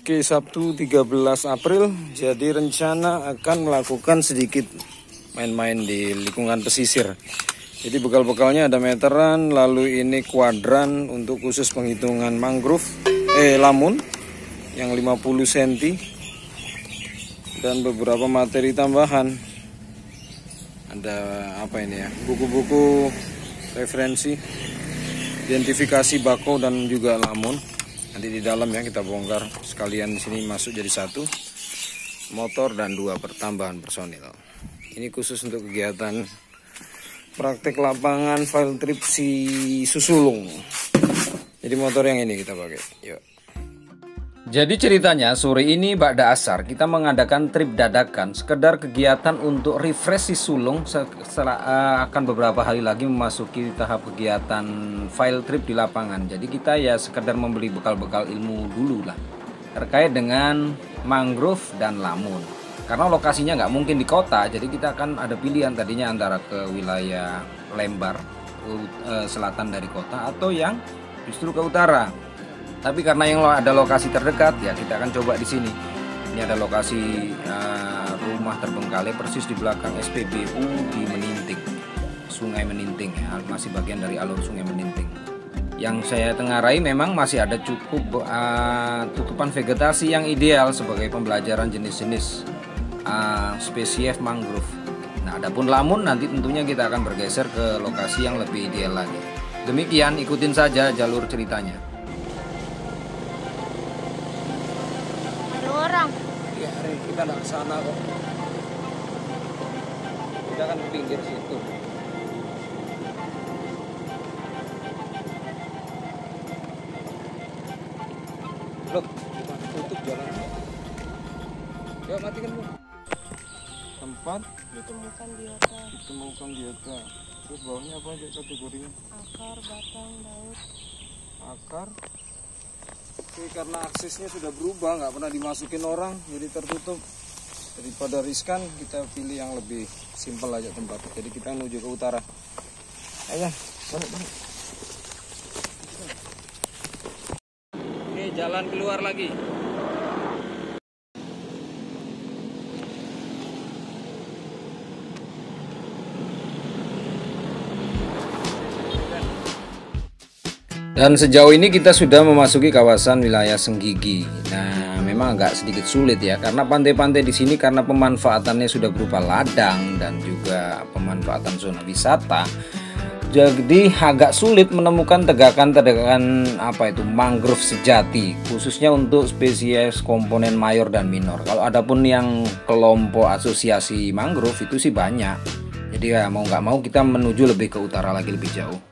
Oke, Sabtu 13 April. Jadi rencana akan melakukan sedikit main-main di lingkungan pesisir. Jadi bekal-bekalnya ada meteran, lalu ini kuadran untuk khusus penghitungan mangrove, lamun yang 50 cm dan beberapa materi tambahan. Ada apa ini ya? Buku-buku referensi, identifikasi bako dan juga lamun. Nanti di dalam ya kita bongkar sekalian, di sini masuk jadi satu motor dan 2 pertambahan personil. Ini khusus untuk kegiatan praktek lapangan file trip si Susulung. Jadi motor yang ini kita pakai. Yuk. Jadi ceritanya sore ini ba'da asar kita mengadakan trip dadakan, sekedar kegiatan untuk refresh si Sulung setelah akan beberapa hari lagi memasuki tahap kegiatan file trip di lapangan. Jadi kita ya sekedar membeli bekal-bekal ilmu dulu lah terkait dengan mangrove dan lamun. Karena lokasinya nggak mungkin di kota, jadi kita akan ada pilihan tadinya antara ke wilayah Lembar, selatan dari kota, atau yang justru ke utara. Tapi karena yang ada lokasi terdekat, ya kita akan coba di sini. Ini ada lokasi rumah terbengkalai persis di belakang SPBU di Meninting, Sungai Meninting ya, masih bagian dari alur Sungai Meninting. Yang saya tengarai memang masih ada cukup tutupan vegetasi yang ideal sebagai pembelajaran jenis-jenis spesies mangrove. Nah, adapun lamun nanti tentunya kita akan bergeser ke lokasi yang lebih ideal lagi. Demikian, ikutin saja jalur ceritanya. Orang. Ya, kita nggak ke sana kok. Kita kan ke pinggir situ. Loh, kita tutup jalannya. Yuk, matikan Bu. Tempat Ditemukan biota. Terus bawahnya apa aja kategorinya? Akar, batang, daun. Akar. Oke, karena aksesnya sudah berubah, nggak pernah dimasukin orang, jadi tertutup. Daripada riskan, kita pilih yang lebih simpel aja tempat. Jadi kita menuju ke utara. Ayo, balik. Oke, jalan keluar lagi. Dan sejauh ini kita sudah memasuki kawasan wilayah Senggigi. Nah, memang agak sedikit sulit ya, karena pantai-pantai di sini karena pemanfaatannya sudah berupa ladang dan juga pemanfaatan zona wisata. Jadi agak sulit menemukan tegakan-tegakan mangrove sejati, khususnya untuk spesies komponen mayor dan minor. Kalau adapun yang kelompok asosiasi mangrove itu sih banyak. Jadi ya mau nggak mau kita menuju lebih ke utara lagi, lebih jauh.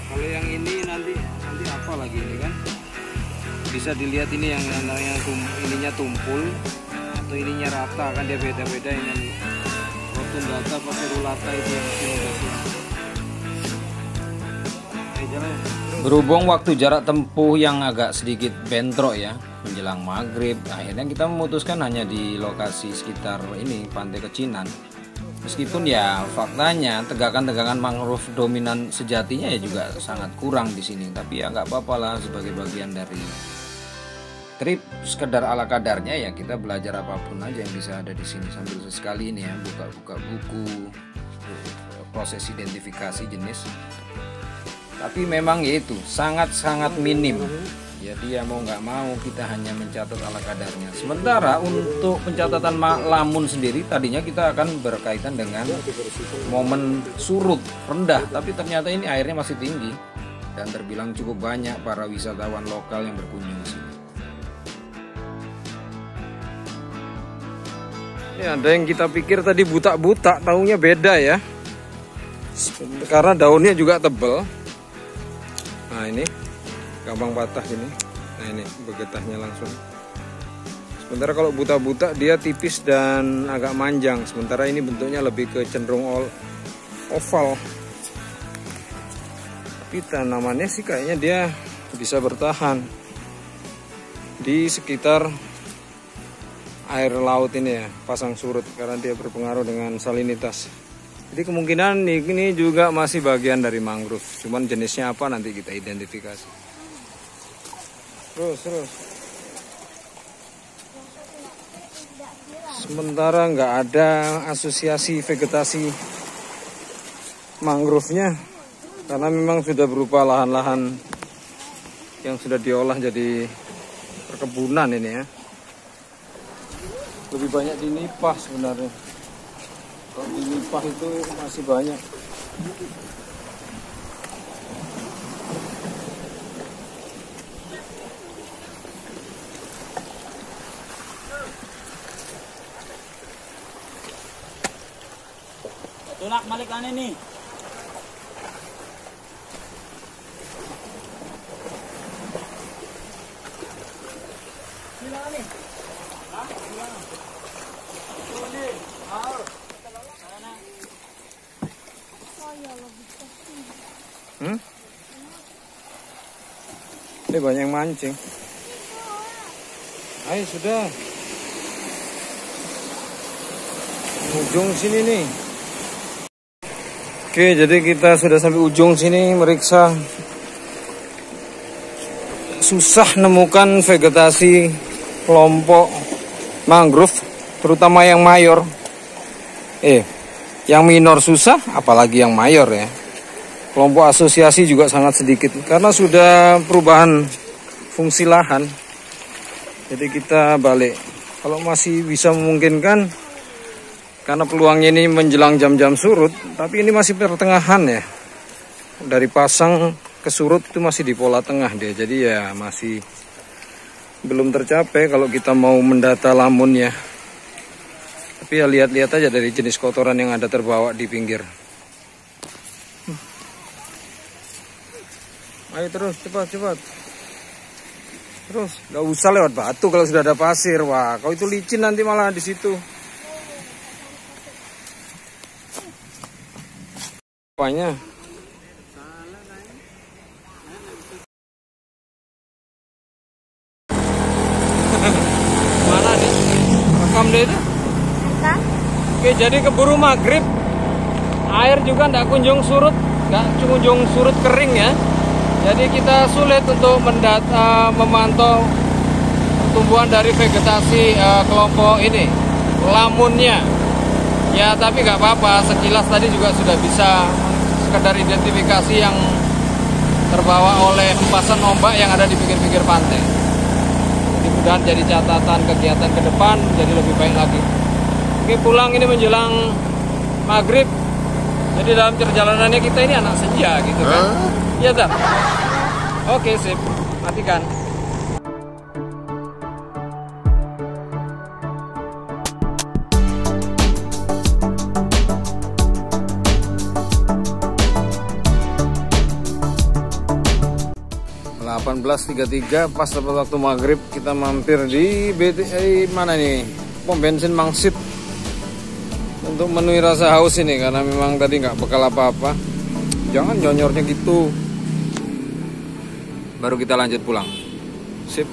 Kalau yang ini nanti apa lagi ini kan? Bisa dilihat ini yang namanya ininya tumpul atau ininya rata kan, dia beda-beda. Ini rotundata atau rulata itu yang berhubung waktu jarak tempuh yang agak sedikit bentrok ya menjelang maghrib, akhirnya kita memutuskan hanya di lokasi sekitar ini Pantai Kecinan. Meskipun ya faktanya tegakan-tegakan mangrove dominan sejatinya ya juga sangat kurang di sini, tapi ya nggak apa-apa lah, sebagai bagian dari trip sekedar ala kadarnya ya kita belajar apapun aja yang bisa ada di sini sambil sesekali ini ya buka-buka buku, proses identifikasi jenis. Tapi memang yaitu sangat-sangat minim. Jadi ya mau nggak mau kita hanya mencatat ala kadarnya. Sementara untuk pencatatan lamun sendiri tadinya kita akan berkaitan dengan momen surut rendah, tapi ternyata ini airnya masih tinggi dan terbilang cukup banyak para wisatawan lokal yang berkunjung ke sini. Ini ada yang kita pikir tadi buta-buta, taunya beda ya. Karena daunnya juga tebal. Nah ini gampang patah gini. Nah ini begetahnya langsung. Sementara kalau buta-buta dia tipis dan agak manjang. Sementara ini bentuknya lebih ke cenderung oval. Tapi tanamannya sih kayaknya dia bisa bertahan di sekitar air laut ini ya, pasang surut, karena dia berpengaruh dengan salinitas. Jadi kemungkinan ini juga masih bagian dari mangrove, cuman jenisnya apa nanti kita identifikasi. Terus. Sementara nggak ada asosiasi vegetasi mangrove-nya, karena memang sudah berupa lahan-lahan yang sudah diolah jadi perkebunan ini ya. Lebih banyak di Nipah sebenarnya. Kalau di Nipah itu masih banyak. Tulak balik aneh nih. Ini banyak yang mancing. Ayo sudah. Ujung sini nih. Oke, jadi kita sudah sampai ujung sini meriksa. Susah nemukan vegetasi kelompok mangrove, terutama yang mayor. Yang minor susah, apalagi yang mayor ya. Kelompok asosiasi juga sangat sedikit karena sudah perubahan fungsi lahan. Jadi kita balik. Kalau masih bisa memungkinkan, karena peluangnya ini menjelang jam-jam surut, tapi ini masih pertengahan ya. Dari pasang ke surut itu masih di pola tengah dia. Jadi ya masih belum tercapai kalau kita mau mendata lamunnya. Tapi ya lihat-lihat aja dari jenis kotoran yang ada terbawa di pinggir. Ayo terus, cepat. Terus, nggak usah lewat batu kalau sudah ada pasir. Wah, kalau itu licin nanti malah di situ. Apanya? Mana nih? Rekam deh itu. Oke, jadi keburu maghrib. Air juga nggak kunjung surut, nggak kunjung surut kering ya. Jadi kita sulit untuk memantau pertumbuhan dari vegetasi kelompok ini, lamunnya. Ya tapi nggak apa-apa, sekilas tadi juga sudah bisa sekedar identifikasi yang terbawa oleh hempasan ombak yang ada di pinggir-pinggir pantai. Mudah-mudahan jadi catatan kegiatan ke depan jadi lebih baik lagi. Oke, pulang ini menjelang maghrib. Jadi dalam perjalanannya kita ini anak senja gitu kan. Iya tak? Oke, sip. Matikan. Pas tepat waktu maghrib kita mampir di mana nih, pom bensin Mangsit untuk memenuhi rasa haus ini karena memang tadi nggak bekal apa-apa. Jangan nyonyornya gitu. Baru kita lanjut pulang. Sip.